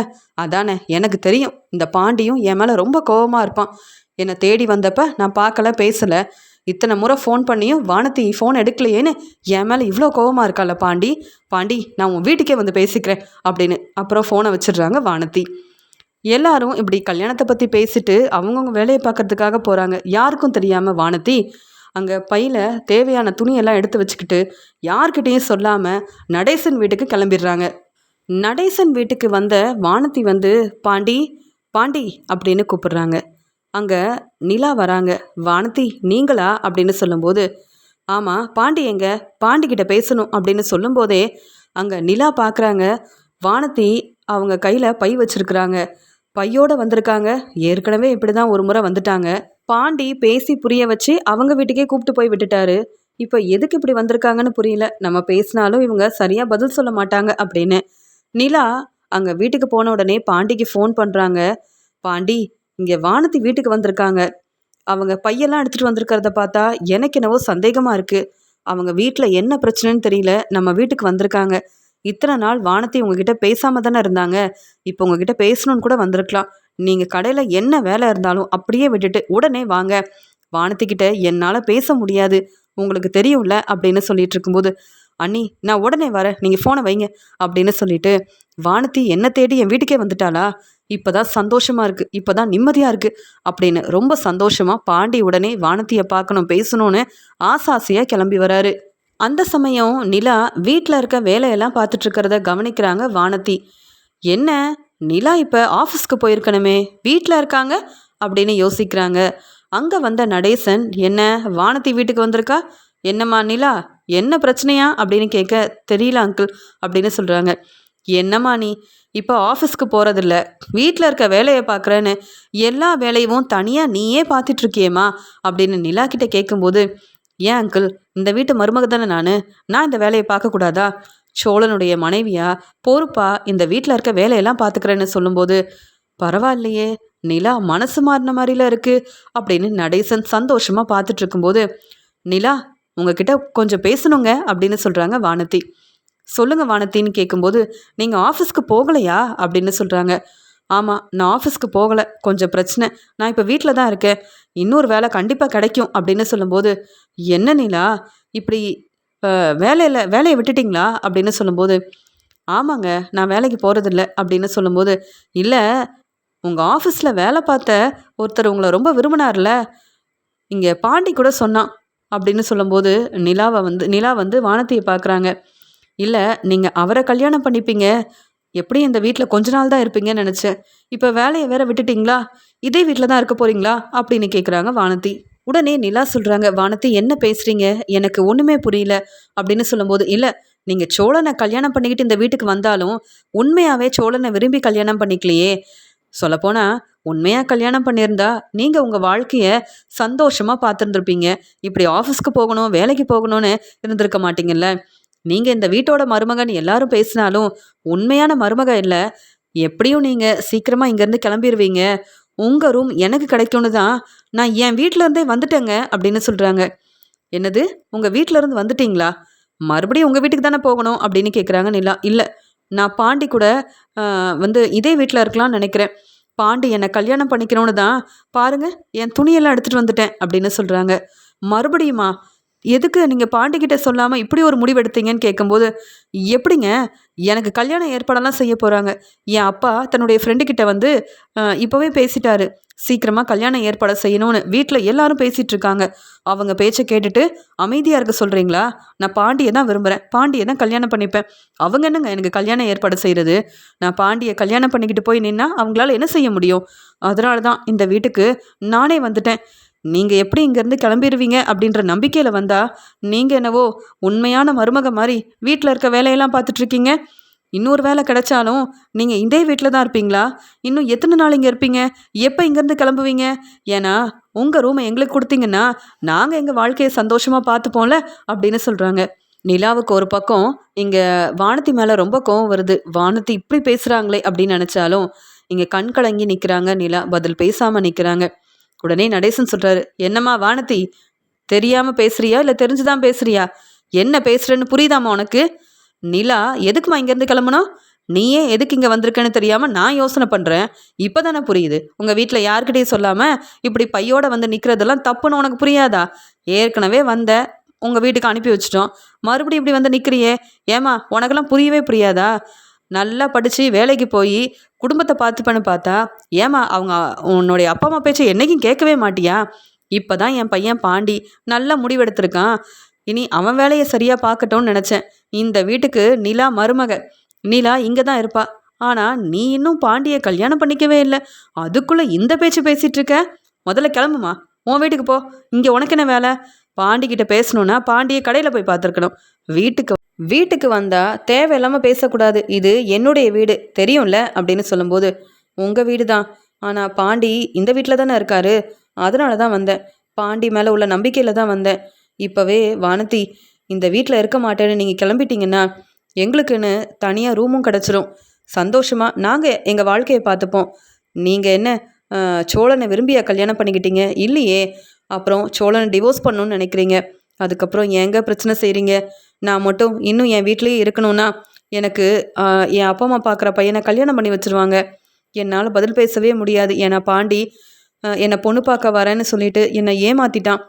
[SPEAKER 1] அதானே எனக்கு தெரியும், இந்த பாண்டியும் என் மேலே ரொம்ப கோவமாக இருப்பான், என்னை தேடி வந்தப்போ நான் பார்க்கல பேசலை, இத்தனை முறை ஃபோன் பண்ணியும் வானதி ஃபோன் எடுக்கலையேன்னு என் மேலே இவ்வளோ கோவமாக இருக்கால பாண்டி நான் உன் வீட்டுக்கே வந்து பேசிக்கிறேன் அப்படின்னு அப்புறம் ஃபோனை வச்சிடுறாங்க வானதி. எல்லாரும் இப்படி கல்யாணத்தை பற்றி பேசிட்டு அவங்கவுங்க வேலையை பார்க்கறதுக்காக போகிறாங்க. யாருக்கும் தெரியாமல் வானதி அங்கே பையில் தேவையான துணியெல்லாம் எடுத்து வச்சுக்கிட்டு யார்கிட்டையும் சொல்லாமல் நடேசன் வீட்டுக்கு கிளம்பிடுறாங்க. நடேசன் வீட்டுக்கு வந்த வானதி வந்து பாண்டி அப்படின்னு கூப்பிடுறாங்க. அங்கே நிலா வராங்க. வானதி நீங்களா அப்படின்னு சொல்லும்போது, ஆமாம் பாண்டி எங்க, பாண்டிக்கிட்ட பேசணும் அப்படின்னு சொல்லும்போதே அங்கே நிலா பார்க்குறாங்க. வானதி அவங்க கையில் பை வச்சுருக்குறாங்க, பையோடு வந்திருக்காங்க. ஏற்கனவே இப்படி தான் ஒரு முறை வந்துட்டாங்க, பாண்டி பேசி புரிய வச்சு அவங்க வீட்டுக்கே கூப்பிட்டு போய் விட்டுட்டாரு, இப்போ எதுக்கு இப்படி வந்திருக்காங்கன்னு புரியல, நம்ம பேசினாலும் இவங்க சரியாக பதில் சொல்ல மாட்டாங்க அப்படின்னு நிலா அங்கே வீட்டுக்கு போன உடனே பாண்டிக்கு ஃபோன் பண்ணுறாங்க. பாண்டி இங்கே வானதி வீட்டுக்கு வந்திருக்காங்க, அவங்க பையெல்லாம் எடுத்துகிட்டு வந்திருக்கிறத பார்த்தா எனக்கு என்னவோ சந்தேகமாக இருக்குது, அவங்க வீட்டில் என்ன பிரச்சனைன்னு தெரியல, நம்ம வீட்டுக்கு வந்திருக்காங்க, இத்தனை நாள் வானதி உங்ககிட்ட பேசாமல் தானே இருந்தாங்க, இப்போ உங்ககிட்ட பேசணுன்னு கூட வந்திருக்கலாம், நீங்கள் கடையில் என்ன வேலை இருந்தாலும் அப்படியே விட்டுட்டு உடனே வாங்க, வானதிக்கிட்ட என்னால் பேச முடியாது உங்களுக்கு தெரியும்ல அப்படின்னு சொல்லிட்டு இருக்கும்போது, அண்ணி நான் உடனே வரேன், நீங்கள் ஃபோனை வைங்க அப்படின்னு சொல்லிட்டு வானதி என்ன தேடி என் வீட்டுக்கே வந்துட்டாளா, இப்போ தான் சந்தோஷமாக இருக்குது, இப்போ தான் நிம்மதியாக இருக்குது அப்படின்னு ரொம்ப சந்தோஷமாக பாண்டி உடனே வானதியை பார்க்கணும் பேசணும்னு ஆசாசியாக கிளம்பி வராரு. அந்த சமயம் நிலா வீட்டில் இருக்க வேலையெல்லாம் பார்த்துட்ருக்கிறத கவனிக்கிறாங்க வானதி. என்ன நிலா இப்போ ஆஃபீஸ்க்கு போயிருக்கணுமே, வீட்டில் இருக்காங்க அப்படின்னு யோசிக்கிறாங்க. அங்கே வந்த நடேசன், என்ன வானதி வீட்டுக்கு வந்திருக்கா, என்னம்மா நிலா என்ன பிரச்சனையா அப்படின்னு கேட்க, தெரியல அங்கிள் அப்படின்னு சொல்கிறாங்க. என்னம்மா நீ இப்போ ஆஃபீஸ்க்கு போகிறதில்ல, வீட்டில் இருக்க வேலையை பார்க்குறேன்னு எல்லா வேலையும் தனியாக நீயே பார்த்துட்ருக்கியேம்மா அப்படின்னு நிலா கிட்ட கேட்கும்போது, ஏன் அங்கிள் இந்த வீட்டு மருமக தானே நான் இந்த வேலையை பார்க்கக்கூடாதா, சோழனுடைய மனைவியா பொறுப்பா இந்த வீட்டில் இருக்க வேலையெல்லாம் பார்த்துக்கிறேன்னு சொல்லும்போது, பரவாயில்லையே நிலா மனசு மாறின மாதிரில இருக்கு அப்படின்னு நடேசன் சந்தோஷமா பார்த்துட்டு இருக்கும்போது, நிலா உங்ககிட்ட கொஞ்சம் பேசணுங்க அப்படின்னு சொல்றாங்க வானதி. சொல்லுங்க வானத்தின்னு கேட்கும்போது, நீங்க ஆஃபீஸ்க்கு போகலையா அப்படின்னு சொல்றாங்க. ஆமாம், நான் ஆஃபீஸ்க்கு போகலை, கொஞ்சம் பிரச்சனை, நான் இப்போ வீட்டில் தான் இருக்கேன், இன்னொரு வேலை கண்டிப்பாக கிடைக்கும் அப்படின்னு சொல்லும்போது, என்ன நிலா இப்படி வேலையை விட்டுட்டிங்களா அப்படின்னு சொல்லும்போது, ஆமாங்க நான் வேலைக்கு போகிறதில்ல அப்படின்னு சொல்லும்போது, இல்லை உங்கள் ஆஃபீஸில் வேலை பார்த்த ஒருத்தர் உங்களை ரொம்ப விரும்பினார்ல, இங்கே பாண்டி கூட சொன்னான் அப்படின்னு சொல்லும்போது, நிலா வந்து வானதியை பார்க்குறாங்க. இல்லை நீங்கள் அவரை கல்யாணம் பண்ணிப்பீங்க, எப்படி இந்த வீட்டில் கொஞ்ச நாள் தான் இருப்பீங்கன்னு நினச்சேன், இப்போ வேலையை வேற விட்டுட்டிங்களா, இதே வீட்டில் தான் இருக்க போகிறீங்களா அப்படின்னு கேட்குறாங்க வானதி. உடனே நிலா சொல்கிறாங்க, வானதி என்ன பேசுகிறீங்க, எனக்கு ஒன்றுமே புரியல அப்படின்னு சொல்லும்போது, இல்லை நீங்கள் சோழனை கல்யாணம் பண்ணிக்கிட்டு இந்த வீட்டுக்கு வந்தாலும் உண்மையாகவே சோழனை விரும்பி கல்யாணம் பண்ணிக்கலையே, சொல்லப்போனால் உண்மையாக கல்யாணம் பண்ணியிருந்தா நீங்கள் உங்கள் வாழ்க்கையை சந்தோஷமாக பார்த்துருந்துருப்பீங்க, இப்படி ஆஃபீஸ்க்கு போகணும் வேலைக்கு போகணும்னு இருந்திருக்க மாட்டீங்கல்ல. நீங்கள் இந்த வீட்டோட மருமகன் எல்லாரும் பேசினாலும் உண்மையான மருமக இல்லை, எப்படியும் நீங்கள் சீக்கிரமாக இங்கேருந்து கிளம்பிடுவீங்க, உங்கள் ரூம் எனக்கு கிடைக்கும்னு தான் நான் என் வீட்டிலேருந்தே வந்துட்டேங்க அப்படின்னு சொல்கிறாங்க. என்னது உங்கள் வீட்டிலேருந்து வந்துட்டீங்களா, மறுபடியும் உங்கள் வீட்டுக்கு தானே போகணும் அப்படின்னு கேட்குறாங்க நிலா. இல்லை நான் பாண்டி கூட வந்து இதே வீட்டில் இருக்கலாம்னு நினைக்கிறேன், பாண்டி என்னை கல்யாணம் பண்ணிக்கணும்னு தான் பாருங்கள் என் துணியெல்லாம் எடுத்துகிட்டு வந்துட்டேன் அப்படின்னு சொல்கிறாங்க. மறுபடியுமா, எதுக்கு நீங்கள் பாண்டிக்கிட்ட சொல்லாமல் இப்படி ஒரு முடிவு எடுத்தீங்கன்னு கேட்கும்போது, எப்படிங்க எனக்கு கல்யாணம் ஏற்பாடெல்லாம் செய்ய போகிறாங்க, என் அப்பா தன்னுடைய ஃப்ரெண்டுக்கிட்ட வந்து இப்போவே பேசிட்டாரு, சீக்கிரமாக கல்யாணம் ஏற்பாடு செய்யணும்னு வீட்டில் எல்லாரும் பேசிகிட்டு இருக்காங்க, அவங்க பேச்சை கேட்டுட்டு அமைதியாக இருக்க சொல்கிறீங்களா, நான் பாண்டியை தான் விரும்புகிறேன், பாண்டியை தான் கல்யாணம் பண்ணிப்பேன், அவங்க என்னங்க எனக்கு கல்யாணம் ஏற்பாடு செய்கிறது, நான் பாண்டியை கல்யாணம் பண்ணிக்கிட்டு போய் நின்னா அவங்களால என்ன செய்ய முடியும், அதனால தான் இந்த வீட்டுக்கு நானே வந்துட்டேன், நீங்கள் எப்படி இங்கேருந்து கிளம்பிடுவீங்க அப்படின்ற நம்பிக்கையில் வந்தால் நீங்கள் என்னவோ உண்மையான மருமக மாதிரி வீட்டில் இருக்க வேலையெல்லாம் பார்த்துட்ருக்கீங்க, இன்னொரு வேலை கிடைச்சாலும் நீங்கள் இதே வீட்டில் தான் இருப்பீங்களா, இன்னும் எத்தனை நாள் இங்கே இருப்பீங்க, எப்போ இங்கேருந்து கிளம்புவீங்க, ஏன்னா உங்கள் ரூமை எங்களுக்கு கொடுத்தீங்கன்னா நாங்கள் எங்கள் வாழ்க்கையை சந்தோஷமாக பார்த்துப்போம்ல அப்படின்னு சொல்கிறாங்க. நிலாவுக்கு ஒரு பக்கம் இங்கே வானதி மேலே ரொம்ப கோவம் வருது, வானதி இப்படி பேசுகிறாங்களே அப்படின்னு நினச்சாலும் இங்கே கண் கலங்கி நிற்கிறாங்க நிலா, பதில் பேசாமல் நிற்கிறாங்க. உடனே நடேசன் சொல்கிறாரு, என்னம்மா வானதி தெரியாமல் பேசுறியா இல்லை தெரிஞ்சுதான் பேசுறியா, என்ன பேசுகிறேன்னு புரியுதாம்மா உனக்கு, நிலா எதுக்குமா இங்கேருந்து கிளம்பணும், நீயே எதுக்கு இங்கே வந்திருக்கேன்னு தெரியாமல் நான் யோசனை பண்ணுறேன், இப்போ தானே புரியுது, உங்கள் வீட்டில் யார்கிட்டையும் சொல்லாமல் இப்படி பையோட வந்து நிற்கிறதெல்லாம் தப்புன்னு உனக்கு புரியாதா, ஏற்கனவே வந்த உங்கள் வீட்டுக்கு அனுப்பி வச்சிட்டோம், மறுபடியும் இப்படி வந்து நிற்கிறியே, ஏம்மா உனக்கெல்லாம் புரியவே புரியாதா, நல்லா படித்து வேலைக்கு போய் குடும்பத்தை பார்த்துப்பேன்னு பார்த்தா, ஏம்மா அவங்க உன்னுடைய அப்பா அம்மா பேச்சை என்றைக்கும் கேட்கவே மாட்டியா, இப்போ தான் என் பையன் பாண்டி நல்ல முடிவெடுத்திருக்கான், இனி அவன் வேலையை சரியாக பார்க்கட்டும்னு நினச்சேன், இந்த வீட்டுக்கு நிலா மருமக, நிலா இங்கே தான் இருப்பா, ஆனால் நீ இன்னும் பாண்டியை கல்யாணம் பண்ணிக்கவே இல்லை, அதுக்குள்ளே இந்த பேச்சு பேசிகிட்டு இருக்க, முதல்ல கிளம்புமா உன் வீட்டுக்கு போ, இங்கே உனக்கு என்ன வேலை, பாண்டிக்கிட்ட பேசணுன்னா பாண்டியை கடையில் போய் பார்த்துருக்கணும், வீட்டுக்கு வந்தால் தேவையில்லாமல் பேசக்கூடாது, இது என்னுடைய வீடு தெரியும்ல அப்படின்னு சொல்லும்போது, உங்கள் வீடு தான், ஆனால் பாண்டி இந்த வீட்டில் தானே இருக்காரு, அதனால தான் வந்தேன், பாண்டி மேலே உள்ள நம்பிக்கையில் தான் வந்தேன், இப்போவே வானதி இந்த வீட்டில் இருக்க மாட்டேன்னு நீங்கள் கிளம்பிட்டீங்கன்னா எங்களுக்குன்னு தனியாக ரூமும் கிடச்சிரும், சந்தோஷமாக நாங்கள் எங்கள் வாழ்க்கையை பார்த்துப்போம், நீங்கள் என்ன சோழனை விரும்பியா கல்யாணம் பண்ணிக்கிட்டீங்க, இல்லையே, அப்புறம் சோழனை டிவோர்ஸ் பண்ணணுன்னு நினைக்கிறீங்க, அதுக்கப்புறம் ஏங்க பிரச்சனை செய்கிறீங்க, நான் மட்டும் இன்னும் என் வீட்லேயே இருக்கணும்னா எனக்கு என் அப்பா அம்மா பார்க்குற பையனை கல்யாணம் பண்ணி வச்சுருவாங்க, என்னால் பதில் பேசவே முடியாது, ஏன்னா பாண்டி என்னை பொண்ணு பார்க்க வரேன்னு சொல்லிட்டு என்னை ஏமாற்றிட்டான்,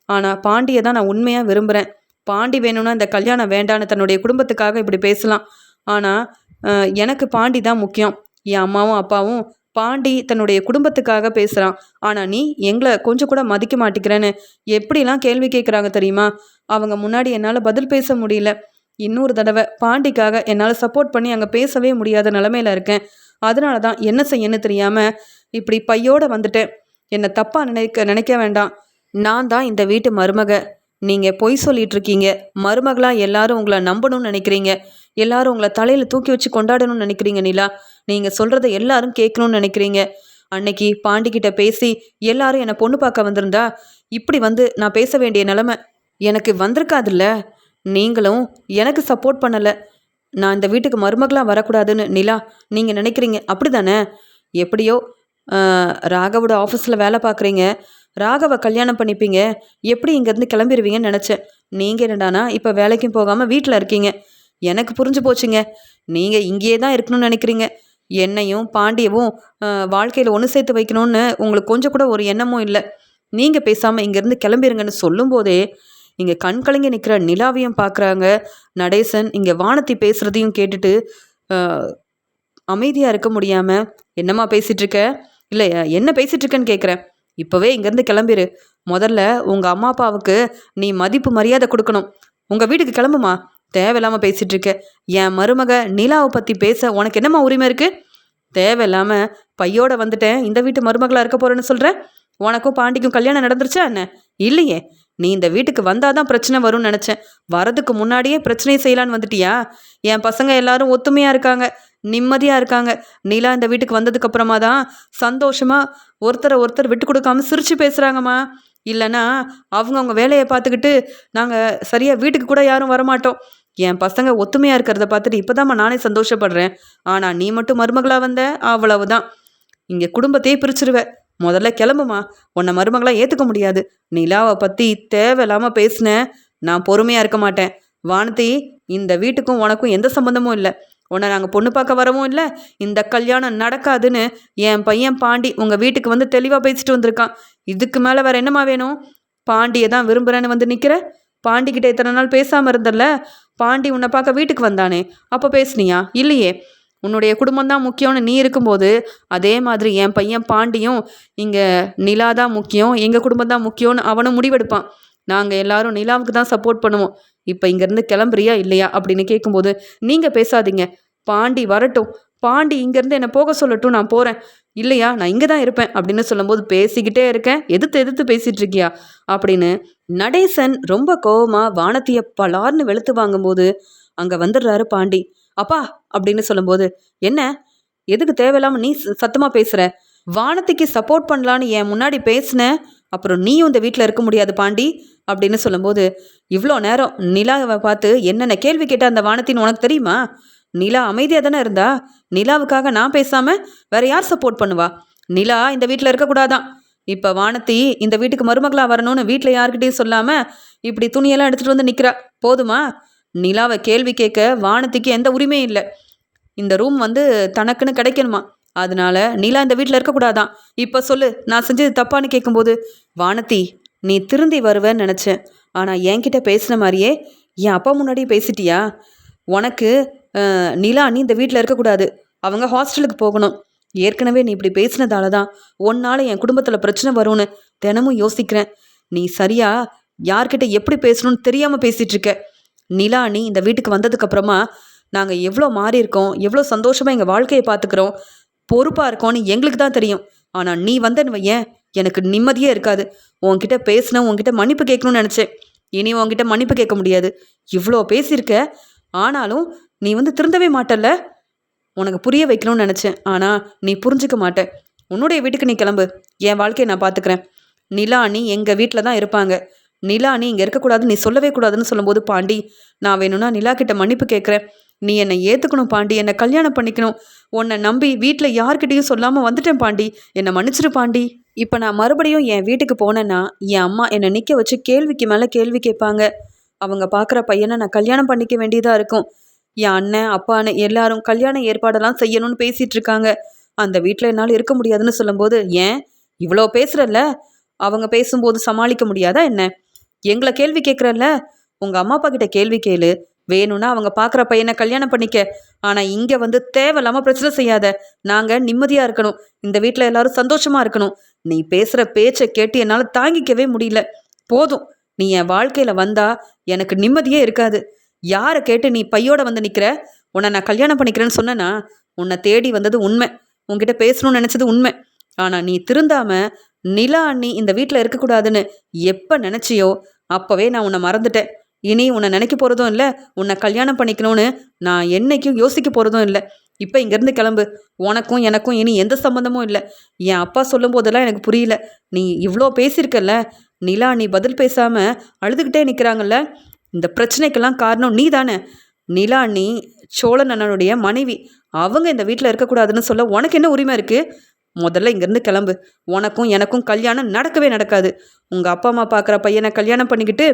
[SPEAKER 1] ஆனால் பாண்டியை தான் நான் உண்மையாக விரும்புகிறேன், பாண்டி வேணும்னா இந்த கல்யாணம் வேண்டான்னு தன்னுடைய குடும்பத்துக்காக இப்படி பேசலாம், ஆனால் எனக்கு பாண்டி தான் முக்கியம், என் அம்மாவும் அப்பாவும் பாண்டி தன்னுடைய குடும்பத்துக்காக பேசுகிறான், ஆனால் நீ எங்களை கொஞ்சம் கூட மதிக்க மாட்டேங்கிறேன்னு எப்படிலாம் கேள்வி கேட்குறாங்க தெரியுமா, அவங்க முன்னாடி என்னால் பதில் பேச முடியல, இன்னொரு தடவை பாண்டிக்காக என்னால் சப்போர்ட் பண்ணி அங்கே பேசவே முடியாத நிலமையில இருக்கேன், அதனால தான் என்ன செய்யணும்னு தெரியாமல் இப்படி பையோடு வந்துட்டேன், என்னை தப்பாக நினைக்க வேண்டாம், நான் தான் இந்த வீட்டு மருமக, நீங்கள் பொய் சொல்லிட்டு இருக்கீங்க, மருமகளாக எல்லாரும் உங்களை நம்பணும்னு நினைக்கிறீங்க, எல்லாரும் உங்களை தலையில் தூக்கி வச்சு கொண்டாடணும்னு நினைக்கிறீங்க நிலா, நீங்கள் சொல்கிறத எல்லாரும் கேட்கணும்னு நினைக்கிறீங்க, அன்னைக்கு பாண்டிக்கிட்ட பேசி எல்லாரும் என்னை பொண்ணு பார்க்க வந்திருந்தா இப்படி வந்து நான் பேச வேண்டிய நிலமை எனக்கு வந்திருக்காதுல்ல, நீங்களும் எனக்கு சப்போர்ட் பண்ணலை, நான் இந்த வீட்டுக்கு மருமகளாக வரக்கூடாதுன்னு நிலா நீங்கள் நினைக்கிறீங்க அப்படி தானே, எப்படியோ ராகவோட ஆஃபீஸில் வேலை பார்க்குறீங்க, ராகவை கல்யாணம் பண்ணிப்பீங்க, எப்படி இங்கேருந்து கிளம்பிடுவீங்கன்னு நினச்சேன். நீங்கள் என்னடானா இப்போ வேலைக்கும் போகாமல் வீட்டில் இருக்கீங்க. எனக்கு புரிஞ்சு போச்சுங்க. நீங்கள் இங்கேயே தான் இருக்கணும்னு நினைக்கிறீங்க. என்னையும் பாண்டியவும் வாழ்க்கையில் ஒன்று சேர்த்து வைக்கணும்னு உங்களுக்கு கொஞ்சம் கூட ஒரு எண்ணமும் இல்லை. நீங்கள் பேசாமல் இங்கேருந்து கிளம்பிருங்கன்னு சொல்லும்போதே இங்கே கண் கலங்கி நிற்கிற நிலாவையும் பார்க்குறாங்க நடேசன். இங்கே வானத்தி பேசுகிறதையும் கேட்டுட்டு அமைதியாக இருக்க முடியாமல், என்னம்மா பேசிகிட்ருக்க, இல்லை என்ன பேசிகிட்ருக்கன்னு கேட்குறேன். இப்போவே இங்கேருந்து கிளம்பிரு. முதல்ல உங்கள் அம்மா அப்பாவுக்கு நீ மதிப்பு மரியாதை கொடுக்கணும். உங்கள் வீட்டுக்கு கிளம்புமா. தேவையில்லாமல் பேசிகிட்ருக்க. என் மருமக நிலாவை பற்றி பேச உனக்கு என்னம்மா உரிமை இருக்குது? தேவையில்லாமல் பையோட வந்துட்டேன், இந்த வீட்டு மருமகளாக இருக்க போகிறேன்னு சொல்கிறேன். உனக்கும் பாண்டிக்கும் கல்யாணம் நடந்துருச்சா என்ன? இல்லையே. நீ இந்த வீட்டுக்கு வந்தாதான் பிரச்சனை வரும்னு நினச்சேன். வரதுக்கு முன்னாடியே பிரச்சனையை செய்யலான்னு வந்துட்டியா? என் பசங்க எல்லாரும் ஒத்துமையாக இருக்காங்க, நிம்மதியாக இருக்காங்க. நிலா இந்த வீட்டுக்கு வந்ததுக்கு அப்புறமா தான் சந்தோஷமாக ஒருத்தரை ஒருத்தர் விட்டு கொடுக்காம சிரித்து பேசுகிறாங்கம்மா. இல்லைன்னா அவங்கவுங்க வேலையை பார்த்துக்கிட்டு நாங்கள் சரியாக வீட்டுக்கு கூட யாரும் வரமாட்டோம். என் பசங்க ஒத்துமையாக இருக்கிறத பார்த்துட்டு இப்போதாம்மா நானே சந்தோஷப்படுறேன். ஆனால் நீ மட்டும் மருமகளாக வந்த, அவ்வளவுதான். இங்கே குடும்பத்தையே பிரிச்சிருவேன். முதல்ல கிளம்புமா. உன்னை மருமகளாக ஏற்றுக்க முடியாது. நிலாவை பற்றி தேவையில்லாமல் பேசினேன், நான் பொறுமையாக இருக்க மாட்டேன். வானதி, இந்த வீட்டுக்கும் உனக்கும் எந்த சம்மந்தமும் இல்லை. உன்னை நாங்கள் பொண்ணு பார்க்க வரவும் இல்லை, இந்த கல்யாணம் நடக்காதுன்னு என் பையன் பாண்டி உங்கள் வீட்டுக்கு வந்து தெளிவாக பேசிட்டு வந்திருக்கான். இதுக்கு மேலே வேறு என்னம்மா வேணும்? பாண்டியை தான் விரும்புகிறேன்னு வந்து நிற்கிற. பாண்டிக்கிட்ட இத்தனை நாள் பேசாமல் இருந்தல்ல. பாண்டி உன்னை பார்க்க வீட்டுக்கு வந்தானே, அப்போ பேசுனியா? இல்லையே. உன்னுடைய குடும்பம் தான் முக்கியம்னு நீ இருக்கும்போது, அதே மாதிரி என் பையன் பாண்டியும் இங்கே நிலா தான் முக்கியம், எங்கள் குடும்பம் தான் முக்கியம்னு அவனும் முடிவெடுப்பான். நாங்கள் எல்லாரும் நிலாவுக்கு தான் சப்போர்ட் பண்ணுவோம். இப்போ இங்கேருந்து கிளம்புறியா இல்லையா அப்படின்னு கேட்கும்போது, நீங்கள் பேசாதீங்க, பாண்டி வரட்டும், பாண்டி இங்கேருந்து என்னை போக சொல்லட்டும், நான் போகிறேன். இல்லையா, நான் இங்கே தான் இருப்பேன் அப்படின்னு சொல்லும்போது, பேசிக்கிட்டே இருக்கேன், எதிர்த்து எதிர்த்து பேசிகிட்டு இருக்கியா அப்படின்னு நடேசன் ரொம்ப கோவமாக வானத்திய பலார்னு வெளுத்து வாங்கும்போது அங்கே வந்துடுறாரு பாண்டி. அப்பா அப்படின்னு சொல்லும்போது, என்ன எதுக்கு தேவையில்லாமல் நீ சத்தமாக பேசுகிற? வானத்திக்கு சப்போர்ட் பண்ணலான்னு என் முன்னாடி பேசினேன், அப்புறம் நீயும் இந்த வீட்டில் இருக்க முடியாது பாண்டி அப்படின்னு சொல்லும்போது, இவ்வளோ நேரம் நிலாவை பார்த்து என்னென்ன கேள்வி கேட்ட அந்த வானத்தின்னு உனக்கு தெரியுமா? நிலா அமைதியாக தானே இருந்தா. நிலாவுக்காக நான் பேசாமல் வேற யார் சப்போர்ட் பண்ணுவா? நிலா இந்த வீட்டில் இருக்கக்கூடாதான். இப்போ வானத்தி இந்த வீட்டுக்கு மருமகளாக வரணும்னு வீட்டில் யார்கிட்டையும் சொல்லாமல் இப்படி துணியெல்லாம் எடுத்துகிட்டு வந்து நிற்கிறா. போதுமா? நிலாவை கேள்வி கேட்க வானத்திக்கு எந்த உரிமையும் இல்லை. இந்த ரூம் வந்து தனக்குன்னு கிடைக்கணுமா, அதனால நிலா இந்த வீட்டில் இருக்கக்கூடாதான். இப்போ சொல்லு, நான் செஞ்சது தப்பான்னு கேட்கும்போது, வானத்தி நீ திருந்தி வருவேன்னு நினச்சேன், ஆனால் என்கிட்ட பேசின மாதிரியே என் அப்பா முன்னாடியே பேசிட்டியா? உனக்கு நிலா நீ இந்த வீட்டில் இருக்கக்கூடாது, அவங்க ஹாஸ்டலுக்கு போகணும். ஏற்கனவே நீ இப்படி பேசினதால தான் ஒன்னால என் குடும்பத்தில் பிரச்சனை வரும்னு தினமும் யோசிக்கிறேன். நீ சரியா யார்கிட்ட எப்படி பேசணும்னு தெரியாமல் பேசிகிட்டு இருக்க. நிலா நீ இந்த வீட்டுக்கு வந்ததுக்கப்புறமா நாங்கள் எவ்வளோ மாறி இருக்கோம், எவ்வளோ சந்தோஷமாக எங்கள் வாழ்க்கையை பார்த்துக்கிறோம், பொறுப்பாக இருக்கோன்னு எங்களுக்கு தான் தெரியும். ஆனால் நீ வந்தன்னு வையேன், எனக்கு நிம்மதியே இருக்காது. உன்கிட்ட பேசினேன், உன்கிட்ட மன்னிப்பு கேட்கணும்னு நினச்சேன். இனி உன்கிட்ட மன்னிப்பு கேட்க முடியாது. இவ்வளோ பேசியிருக்க, ஆனாலும் நீ வந்து திருந்தவே மாட்டல்ல. உனக்கு புரிய வைக்கணும்னு நினச்சேன், ஆனால் நீ புரிஞ்சிக்க மாட்டேன். உன்னுடைய வீட்டுக்கு நீ கிளம்பு, என் வாழ்க்கையை நான் பார்த்துக்கிறேன். நிலா நீ எங்கள் வீட்டில் தான் இருப்பாங்க. நிலா நீ இங்கே இருக்கக்கூடாதுன்னு நீ சொல்லவே கூடாதுன்னு சொல்லும்போது, பாண்டி நான் வேணும்னா நிலா கிட்ட மன்னிப்பு கேட்குறேன். நீ என்னை ஏற்றுக்கணும் பாண்டி, என்னை கல்யாணம் பண்ணிக்கணும். உன்னை நம்பி வீட்டில் யார்கிட்டையும் சொல்லாமல் வந்துட்டேன் பாண்டி, என்னை மன்னிச்சிரு பாண்டி. இப்போ நான் மறுபடியும் என் வீட்டுக்கு போனேன்னா என் அம்மா என்னை நிற்க வச்சு கேள்விக்கு மேலே கேள்வி கேட்பாங்க. அவங்க பார்க்குற பையனை நான் கல்யாணம் பண்ணிக்க வேண்டியதாக இருக்கும். என் அண்ணன் அப்பான்னு எல்லாரும் கல்யாண ஏற்பாடெல்லாம் செய்யணும்னு பேசிகிட்டு இருக்காங்க. அந்த வீட்டில் என்னால் இருக்க முடியாதுன்னு சொல்லும்போது, ஏன் இவ்வளோ பேசுகிறல்ல, அவங்க பேசும்போது சமாளிக்க முடியாதா என்ன? எங்களை கேள்வி கேட்குறல்ல, உங்கள் அம்மா அப்பா கிட்ட கேள்வி கேளு. வேணும்னா அவங்க பார்க்குற பையனை கல்யாணம் பண்ணிக்க. ஆனால் இங்கே வந்து தேவையில்லாமல் பிரச்சனை செய்யாத. நாங்கள் நிம்மதியாக இருக்கணும், இந்த வீட்டில் எல்லாரும் சந்தோஷமாக இருக்கணும். நீ பேசுகிற பேச்சை கேட்டு என்னால் தாங்கிக்கவே முடியல. போதும், நீ என் வாழ்க்கையில் வந்தா எனக்கு நிம்மதியே இருக்காது. யாரை கேட்டு நீ பையோட வந்து நிற்கிற? உன்னை நான் கல்யாணம் பண்ணிக்கிறேன்னு சொன்னேன்னா, உன்னை தேடி வந்தது உண்மை, உன்கிட்ட பேசணும்னு நினச்சது உண்மை. ஆனால் நீ திருந்தாமல் நிலா அண்ணி இந்த வீட்டில் இருக்கக்கூடாதுன்னு எப்போ நினச்சியோ அப்போவே நான் உன்னை மறந்துட்டேன். இனி உன்னை நினைக்க போகிறதும் இல்லை, உன்னை கல்யாணம் பண்ணிக்கணும்னு நான் என்னைக்கும் யோசிக்க போகிறதும் இல்லை. இப்போ இங்கேருந்து கிளம்பு. உனக்கும் எனக்கும் இனி எந்த சம்மந்தமும் இல்லை. என் அப்பா சொல்லும் போதெல்லாம் எனக்கு புரியல. நீ இவ்வளோ பேசியிருக்கல்ல, நிலா நீ பதில் பேசாமல் அழுதுகிட்டே நிற்கிறாங்கல்ல, இந்த பிரச்சனைக்கெல்லாம் காரணம் நீ தானே. நிலா நீ சோழன் அண்ணனுடைய மனைவி, அவங்க இந்த வீட்டில் இருக்கக்கூடாதுன்னு சொல்ல உனக்கு என்ன உரிமை இருக்குது? முதல்ல இங்கேருந்து கிளம்பு. உனக்கும் எனக்கும் கல்யாணம் நடக்கவே நடக்காது. உங்கள் அப்பா அம்மா பார்க்குற பையனை கல்யாணம் பண்ணிக்கிட்டு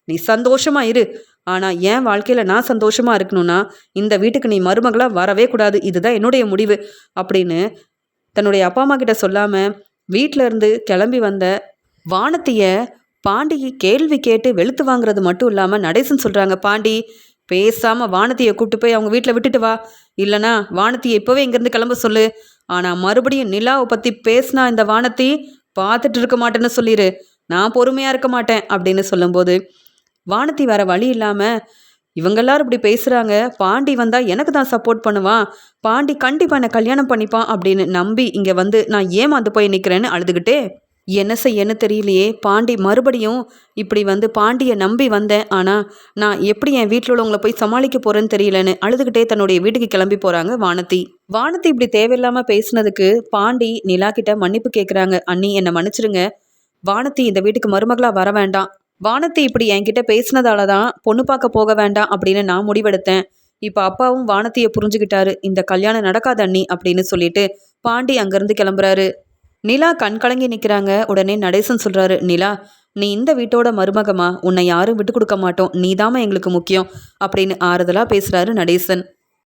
[SPEAKER 1] நீ சந்தோஷமா இரு. ஆனால் என் வாழ்க்கையில் நான் சந்தோஷமா இருக்கணும்னா இந்த வீட்டுக்கு நீ மருமகளாக வரவே கூடாது. இதுதான் என்னுடைய முடிவு அப்படின்னு தன்னுடைய அப்பா அம்மா கிட்ட சொல்லாமல் வீட்டில இருந்து கிளம்பி வந்த வானத்திய பாண்டி கேள்வி கேட்டு வெளுத்து வாங்குறது மட்டும் இல்லாமல் நடேசன் சொல்கிறாங்க, பாண்டி பேசாமல் வானத்தியை கூப்பிட்டு போய் அவங்க வீட்டில் விட்டுட்டு வா, இல்லைனா வானத்தியை இப்போவே இங்கேருந்து கிளம்ப சொல்லு. ஆனால் மறுபடியும் நிலாவை பற்றி பேசினா இந்த வானத்தி பார்த்துட்டு இருக்க மாட்டேன்னு சொல்லிடு, நான் பொறுமையாக இருக்க மாட்டேன் அப்படின்னு சொல்லும்போது வானத்தி வேற வழி இல்லாமல் இவங்க எல்லாரும் இப்படி பேசுகிறாங்க, பாண்டி வந்தால் எனக்கு தான் சப்போர்ட் பண்ணுவான், பாண்டி கண்டிப்பாக என்னை கல்யாணம் பண்ணிப்பான் அப்படின்னு நம்பி இங்கே வந்து நான் ஏமாந்து போய் நிற்கிறேன்னு அழுதுகிட்டே என்ன செய்யன்னு தெரியலையே. பாண்டி மறுபடியும் இப்படி வந்து பாண்டியை நம்பி வந்தேன், ஆனால் நான் எப்படி என் வீட்டில் உள்ளவங்களை போய் சமாளிக்க போகிறேன்னு தெரியலன்னு அழுதுகிட்டே தன்னுடைய வீட்டுக்கு கிளம்பி போகிறாங்க வானத்தி. வானத்தி இப்படி தேவையில்லாமல் பேசுனதுக்கு பாண்டி நிலா கிட்ட மன்னிப்பு கேட்குறாங்க. அண்ணி என்னை மன்னிச்சிருங்க, வானத்தி இந்த வீட்டுக்கு மருமகளாக வர வேண்டாம், வானத்தி இப்படி என்கிட்ட பேசினதால தான் பொண்ணு பார்க்க போக வேண்டாம் அப்படின்னு நான் முடிவெடுத்தேன். இப்போ அப்பாவும் வானத்தியை புரிஞ்சுக்கிட்டாரு, இந்த கல்யாணம் நடக்காது அண்ணி அப்படின்னு சொல்லிட்டு பாண்டி அங்கேருந்து கிளம்புறாரு. நிலா கண் கலங்கி நிற்கிறாங்க. உடனே நடேசன் சொல்கிறாரு, நிலா நீ இந்த வீட்டோட மருமகமா, உன்னை யாரும் விட்டு கொடுக்க மாட்டோம், நீதாம்மா எங்களுக்கு முக்கியம் அப்படின்னு ஆறுதலாக பேசுகிறாரு நடேசன்.